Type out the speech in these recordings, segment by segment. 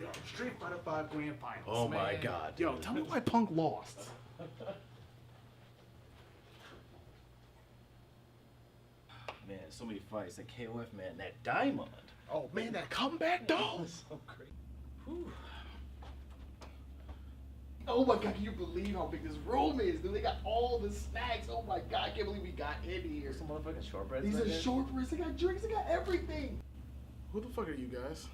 Yo, Street Fighter 5 Grand Finals. Oh man. my God. Yo, tell me why Punk lost. Man, so many fights. That KOF, man, that diamond. Oh man, that comeback though. So great. Whew. Oh my god, can you believe how big this room is? Dude, they got all the snacks. Oh my god, I can't believe we got in here. Some motherfucking shortbreads. These are shortbreads, they got drinks, they got everything. Who the fuck are you guys?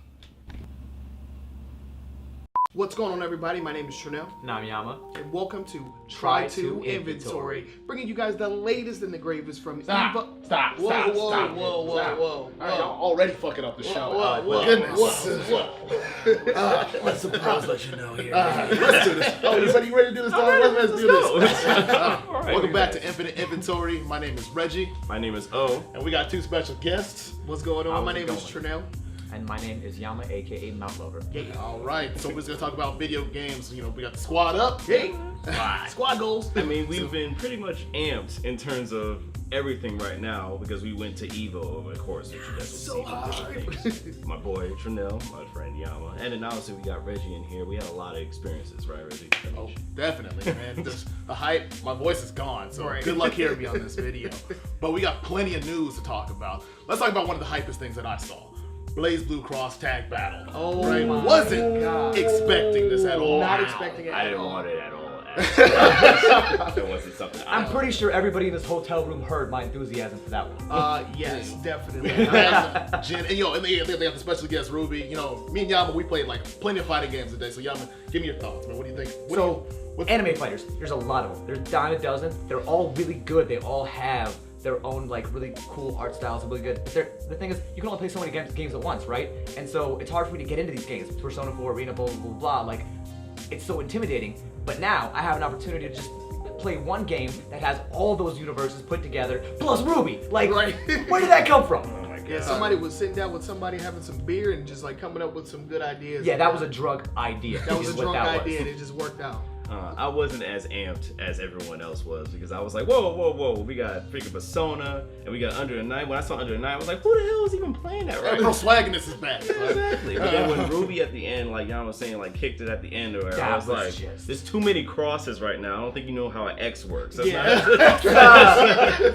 What's going on, everybody? My name is Trinell, And I'm Yama. and welcome to Try2 Inventory, bringing you guys the latest and the greatest from Stop! Eva. Stop! Whoa, Stop! whoa, Stop! whoa, whoa, Stop. whoa, All right, whoa. y'all already fucking up the show. Whoa, Goodness. Let's surprise let you know here. Let's do this. Oh, you ready to do this? Let's do this. Welcome back to Infinite Inventory. My name is Reggie, My name is O. and we got two special guests. What's going on? How's My it name is going? Trinell. And my name is Yama, aka Mount Lover. All right, so we're just gonna talk about video games. You know, we got the squad up. Hey, squad goals. I mean, we've been pretty much amped in terms of everything right now because we went to Evo over the course, which you guys will see different things. My boy Trinell, my friend Yama, and then obviously we got Reggie in here. We had a lot of experiences, right, Reggie? Oh, definitely, man. Just the hype. My voice is gone, so Right. good luck hearing me on this video. But we got plenty of news to talk about. Let's talk about one of the hypest things that I saw. Blaze Blue Cross Tag Battle. Oh right? my Wasn't God. expecting this at all. Not expecting it I at didn't all. want it at all. That wasn't something I'm pretty sure everybody in this hotel room heard my enthusiasm for that one. Yes, definitely. Jen, and and they got the special guest Ruby. You know, me and Yama, we played like plenty of fighting games today. So Yama, give me your thoughts, man. What do you think? Anime fighters, there's a lot of them. There's a dime a dozen. They're all really good. They all have their own like really cool art styles and really good. But the thing is, you can only play so many games at once, right? And so it's hard for me to get into these games. Persona 4, Arena, blah, blah, blah, blah. Like, it's so intimidating. But now I have an opportunity to just play one game that has all those universes put together, plus Ruby. Like, Right. where did that come from? Oh my God. Yeah, somebody was sitting down with somebody having some beer and just like coming up with some good ideas. Yeah, that was a drug idea. That was is a what drunk that idea was. and it just worked out. I wasn't as amped as everyone else was because I was like, whoa, whoa, whoa, we got freaking Persona and we got Under the Night. When I saw Under the Night, I was like, who the hell is even playing that right Bro, now? swagging this is bad. Exactly. But then when Ruby at the end, like Yama was saying, like kicked it at the end or whatever, I That was was like, just- there's too many crosses right now. I don't think you know how an X works. That's Yeah.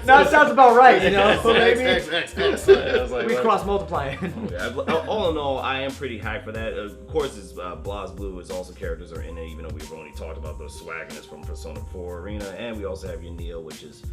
No, it sounds about right, you know? So X, maybe X, X, X. I was like, we what? cross multiplying. Yeah, all in all, I am pretty hyped for that. Of course, it's Blaz Blue is also characters are in it, even though we've only talked about those swagginess from Persona 4 Arena, and we also have your Neil, which is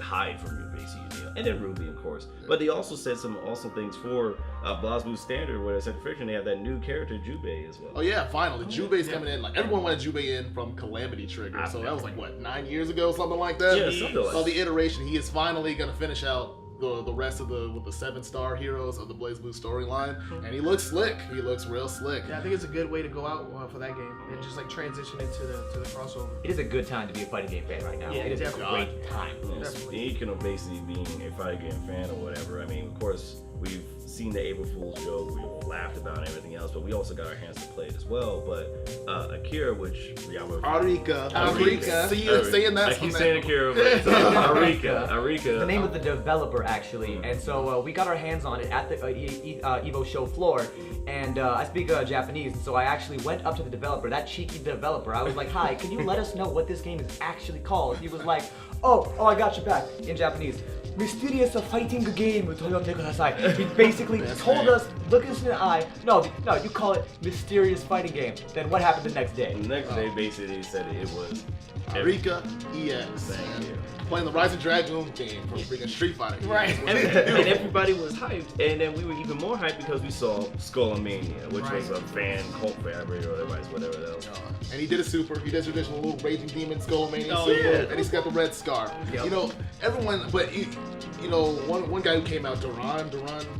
hide from your base Neil, and then Ruby, of course. But they also said some awesome things for Blaz Blue Standard, where they said friction. They have that new character Jubei as well. Oh yeah, finally, Jubei's coming in. Like everyone wanted Jubei in from Calamity Trigger, so that was like what 9 years ago, something like that. Yeah, something like So that. the iteration, he is finally gonna finish out the rest of the 7-star heroes of the Blaze Blue storyline, and he looks slick. He looks real slick. Yeah, I think it's a good way to go out for that game and just like transition into the crossover. It is a good time to be a fighting game fan right now. Yeah, it is a definitely. great time. Speaking of basically being a fighting game fan or whatever, I mean, of course, we've seen the April Fool's joke, we've laughed about and everything else, but we also got our hands to play it as well. But Akira, which Yama, Arika. See you saying that. I keep saying Akira, but it's Arika. The name of the developer, actually. And so we got our hands on it at the Evo show floor. And I speak Japanese, and so I actually went up to the developer, that cheeky developer. I was like, hi, can you let us know what this game is actually called? He was like, oh, I got your back, in Japanese. Mysterious fighting game. He basically told us, look us in the eye. No, you call it mysterious fighting game. Then what happened the next day? The next day, basically, said it was Arika EX. Thank you. Playing the Rising Dragoon game from freaking Street Fighter. Right. And everybody was hyped, and then we were even more hyped because we saw Skullomania, which was a fan cult favorite or otherwise, whatever else. And he did a super. He did traditional little Raging Demon Skullomania Oh, super, yeah. and he's got the red scar. Yep. You know, everyone, but you know, one guy who came out, Duran,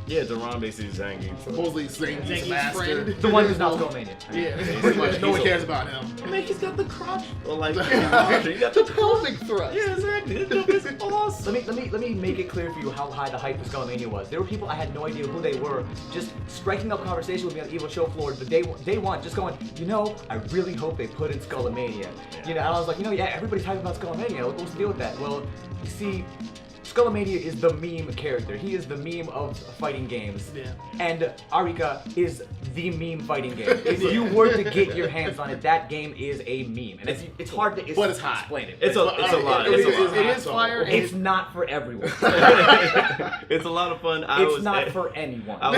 Yeah, Duran basically is Zangief. supposedly saying he's a Zangief's master. friend. The one who's not Skullmania. Yeah, pretty much. No one cares about him. I mean, he's got the crotch, or like, he got the Pelvic thrust. Yeah, exactly. This joke is awesome. Let me make it clear for you how high the hype for Skullmania was. There were people I had no idea who they were, just striking up conversation with me on the Evo show floor the day one, just going, you know, I really hope they put in Skullmania. You know, and I was like, you know, yeah, everybody's talking about Skullmania. What's the deal with that? Well, you see, Skullomania is the meme character. He is the meme of fighting games. Yeah. And Arika is the meme fighting game. If you were to get your hands on it, that game is a meme, and it's hard to But it's hot. explain it. It's a lot. It is fire. and It's not for everyone. It's a lot of fun. It's not for anyone. I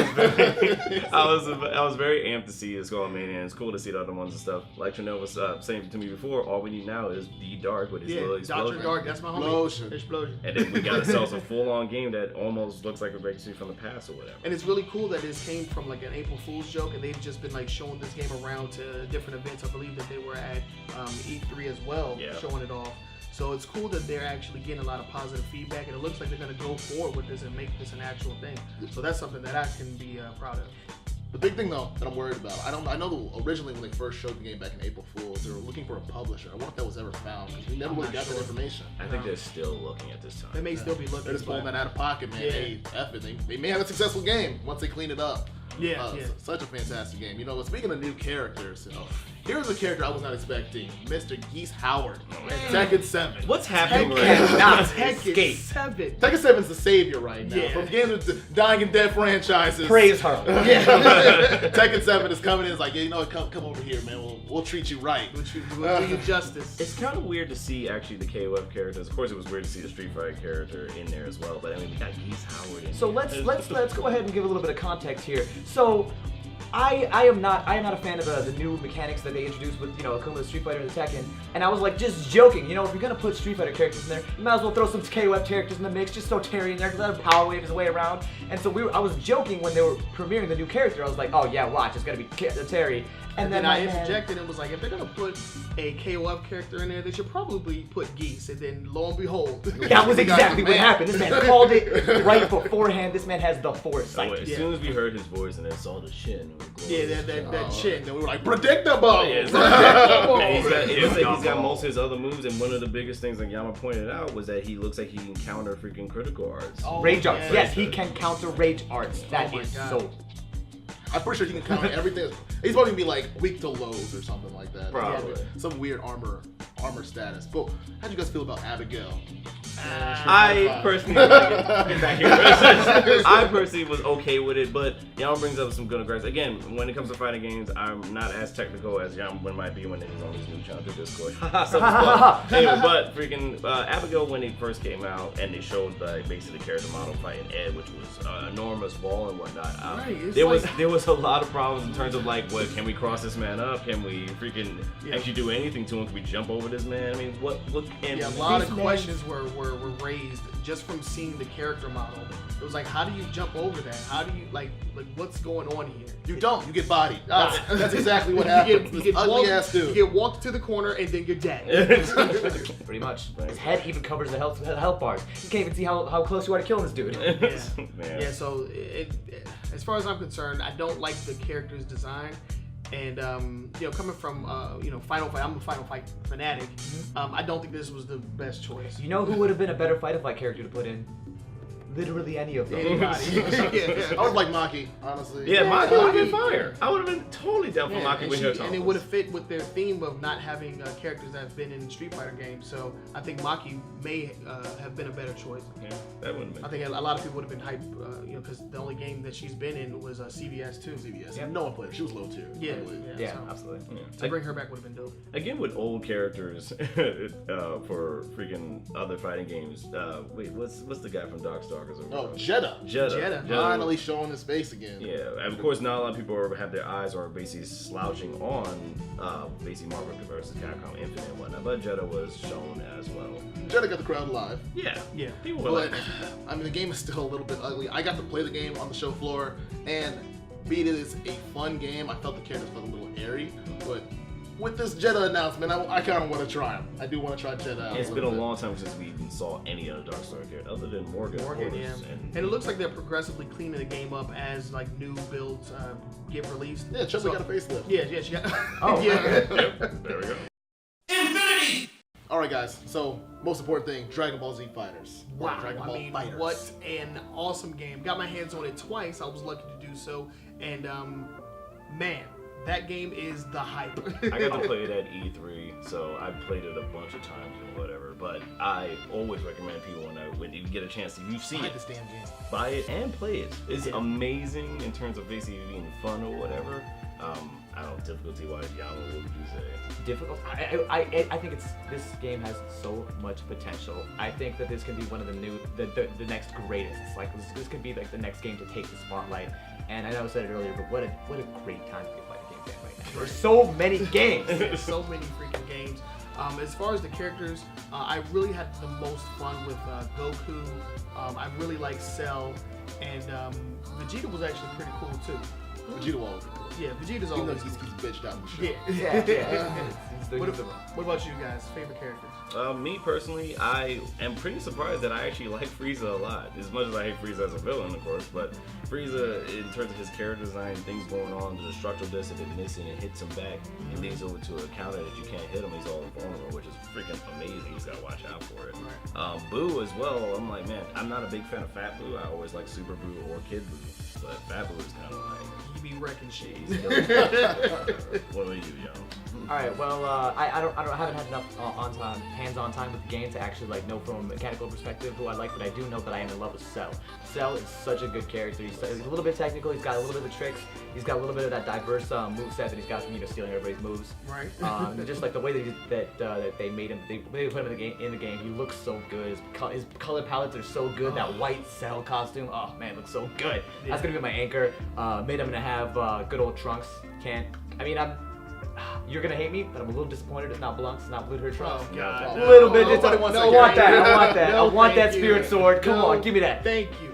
was very amped to see Skullmania, and it's cool to see the other ones and stuff. Like Chanel was saying to me before, all we need now is the Dark with his little explosion. Dr. Dark, that's my homie. Explosion. And then we got ourselves a full-on game that almost looks like a breakthrough from the past or whatever. And it's really cool that this came from like an April Fool's joke, and they've just been like showing this game around to different events. I believe that they were at E3 as well, showing it off. So it's cool that they're actually getting a lot of positive feedback, and it looks like they're going to go forward with this and make this an actual thing. So that's something that I can be proud of. The big thing though that I'm worried about, I know originally when they first showed the game back in April Fools, they were looking for a publisher. I wonder if that was ever found because we never really got that information. I think they're still looking at this time. They may still be looking. They're just pulling that out of pocket, man. Hey, F it. They may have a successful game once they clean it up. Such a fantastic game. You know, speaking of new characters, here's a character I was not expecting, Mr. Geese Howard, Tekken 7. What's happening Tekken 7. Tekken 7's the savior right now. From games with dying and dead franchises. Praise her. Tekken 7 is coming in. It's like, yeah, you know what? Come over here, man. We'll treat you right. We'll do you justice. It's kind of weird to see actually the KOF characters. Of course, it was weird to see the Street Fighter character in there as well. But I mean, we got Geese Howard in So there. let's go ahead and give a little bit of context here. So I am not a fan of the new mechanics that they introduced with Akuma the Street Fighter and the Tekken, and I was like just joking. If you're gonna put Street Fighter characters in there, you might as well throw some KOF characters in the mix. Just throw Terry in there, let him power wave his way around. And so I was joking when they were premiering the new character. I was like, oh yeah, watch, it's gonna be Terry. And then I interjected and was like, if they're gonna put a KOF character in there, they should probably put Geese. And then lo and behold, that was exactly what happened. This man called it right beforehand. This man has the foresight. As soon as we heard his voice and then saw the chin, that chin, then we were like, predictable. He's got most of his other moves, and one of the biggest things that Yama pointed out was that he looks like he can counter freaking critical arts. Rage arts. Yes, he can counter rage arts. That is so. I'm pretty sure he can counter everything. He's probably gonna be like weak to lows or something like that. Probably. Some weird armor status. But how'd you guys feel about Abigail? I personally was okay with it, but Yama brings up some good aggressive. Again, when it comes to fighting games, I'm not as technical as Yama might be when he's on his new channel Discord. Anyway, but freaking Abigail, when he first came out and they showed basically the character model fighting Ed, which was an enormous ball and whatnot. There was a lot of problems in terms of like, what can we cross this man up? Can we freaking actually do anything to him? Can we jump over this man? I mean, what? And a lot of questions were raised just from seeing the character model. It was like, how do you jump over that? How do you like what's going on here? You don't. You get bodied. That's exactly what happens. You get ugly ass dude. You get walked to the corner and then you're dead. Pretty much. His head even covers the health bars. You can't even see how close you are to killing this dude. So as far as I'm concerned, I don't like the character's design. And coming from Final Fight, I'm a Final Fight fanatic. I don't think this was the best choice. You know who would have been a better Fight character to put in? Literally any of them. Anybody. I would like Maki, honestly. Yeah, Maki would have been fire. I would have been totally down for Maki with her. And it would have fit with their theme of not having characters that have been in Street Fighter games. So I think Maki may have been a better choice. Yeah, that wouldn't have been. I think a lot of people would have been hyped, because the only game that she's been in was CVS 2. CVS. Yeah. No one played her. She was low tier. Yeah, absolutely. Yeah. To bring her back would have been dope. Again, with old characters for freaking other fighting games. Wait, what's the guy from Darkstalkers? Oh, Jeddah. Finally showing his face again. Yeah, and of course, not a lot of people have their eyes are basically slouching on basically Marvel vs. Capcom Infinite and whatnot, but Jeddah was shown as well. Jeddah got the crowd alive. Yeah. People were but, I mean, the game is still a little bit ugly. I got to play the game on the show floor, and beat it is a fun game. I felt the characters felt a little airy, but with this Jeddah announcement, I kind of want to try him. I do want to try Jeddah out. It's been a long time since we even saw any other Darkstar character other than Morgan. Yeah. And it looks like they're progressively cleaning the game up as like new builds get released. Yeah, Chun-Li got a facelift. Yeah, she got. Yep, there we go. Infinity! Alright guys, so most important thing, Dragon Ball Z Fighters. Wow, Dragon Ball Fighters. What an awesome game. Got my hands on it twice. I was lucky to do so. And man, that game is the hype. I got to play it at E3, so I played it a bunch of times and whatever. but I always recommend people when you get a chance to buy this damn game. Buy it and play it. It's amazing in terms of basically being fun or whatever. I don't know, difficulty-wise, Yama, what would you say? Difficult? I think this game has so much potential. I think that this can be one of the next greatest. It's like this could be like the next game to take the spotlight. And I know I said it earlier, but what a great time to be playing a game right now. There's so many games. There's so many freaking games. As far as the characters, I really had the most fun with Goku. I really like Cell, and Vegeta was actually pretty cool too. Vegeta will always be cool. Yeah, Vegeta's always he's bitched out in the show. Yeah. What about you guys? Favorite characters? Me personally, I am pretty surprised that I actually like Frieza a lot. As much as I hate Frieza as a villain, of course, but Frieza, in terms of his character design, things going on, the structural disc of it missing, it hits him back and leads over to a counter that you can't hit him. He's all invulnerable, which is freaking amazing. You just gotta watch out for it. Boo as well. I'm like, man, I'm not a big fan of Fat Boo. I always like Super Boo or Kid Boo, but Fat Boo is kind of like. He be wrecking shit. What about you, yo? All right. Well, I haven't had enough hands-on time with the game to actually like know from a mechanical perspective who I like, but I do know that I am in love with Cell. Cell is such a good character. He's a little bit technical. He's got a little bit of the tricks. He's got a little bit of that diverse moveset that he's got from stealing everybody's moves. Right. Just like the way that they made him, they put him in the game. He looks so good. His color palettes are so good. That white Cell costume, oh man, looks so good. Yeah. That's gonna be my anchor. Mid, I'm gonna have good old Trunks. You're gonna hate me, but I'm a little disappointed it's not Blunks, not Blue Hair Trunks. Oh, God. A little bit. I want that. I want that spirit sword. Come on, give me that. Thank you.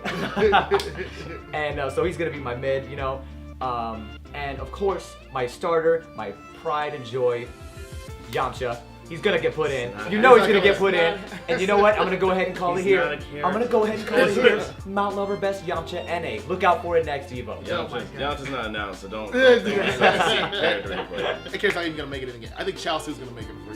And so he's gonna be my mid, and of course my starter, my pride and joy, Yamcha. He's gonna get put in. He's gonna get put in. And you know what? I'm gonna go ahead and call it here. Mount Lover Best Yamcha NA. Look out for it next Evo. Yamcha's not announced, so don't think it's character replay. In case I'm even gonna make it in again. I think Chaozu's gonna make it for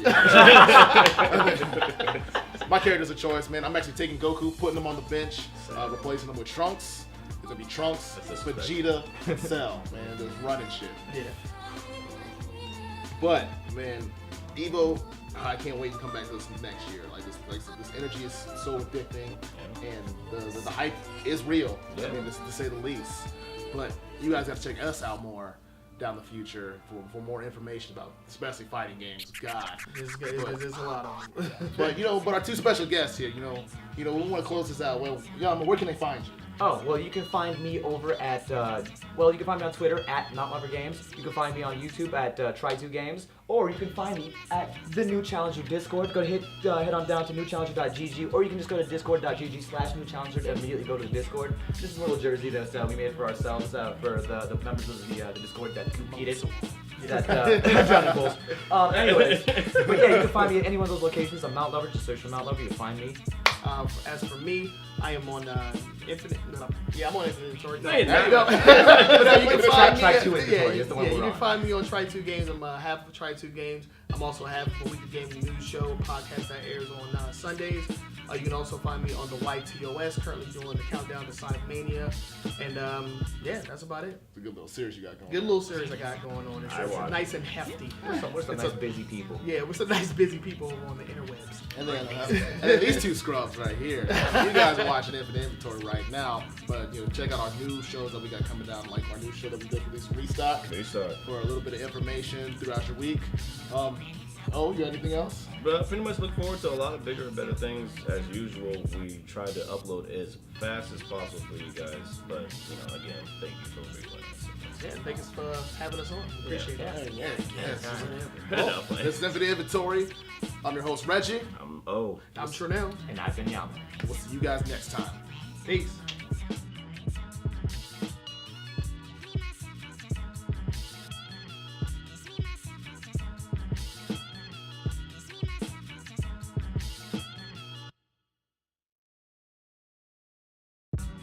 you. My character's a choice, man. I'm actually taking Goku, putting him on the bench, replacing him with Trunks. It's gonna be Trunks, Vegeta, Cell, man. There's running shit. Yeah. But man, Evo, I can't wait to come back to this next year. Like this energy is so addicting, and the hype is real. Yeah. I mean, to say the least. But you guys have to check us out more down the future for more information about, especially fighting games. God, there's a lot of them. But our two special guests here. We want to close this out. Well, Yama, where can they find you? Oh, well, you can find me over at, you can find me on Twitter at NotLoverGames. You can find me on YouTube at Try2Games. Or you can find me at the New Challenger Discord. Go head on down to newchallenger.gg, or you can just go to discord.gg/newchallenger to immediately go to the Discord. This is a little jersey that we made for ourselves, for the members of the Discord that competed. Anyways, but yeah, you can find me at any one of those locations. I'm Mount Lover. Just search for Mount Lover. You'll find me. As for me, I am on Infinite. I'm on Infinite Inventory. No, you can find me. You can find me on Try2Games. I'm half of Try2Games. I'm also half of a weekly gaming news show podcast that airs on Sundays. You can also find me on the YTOS, currently doing the countdown to Sonic Mania. And that's about it. It's a good little series you got going on. Good little series I got going on. It's nice and hefty. We're some nice busy people. Yeah, we're some nice busy people on the interwebs. And then these two scrubs right here. You guys are watching Infinite Inventory right now, but check out our new shows that we got coming down, like our new show that we did for this Restock. For a little bit of information throughout your week. You got anything else? But pretty much look forward to a lot of bigger and better things. As usual, we try to upload as fast as possible for you guys. But again, thank you for replaying. Yeah, thank us for having us on. Appreciate it. Well, this is Infinite Inventory. I'm your host Reggie. I'm Chanel. And I've been Yama. We'll see you guys next time. Peace.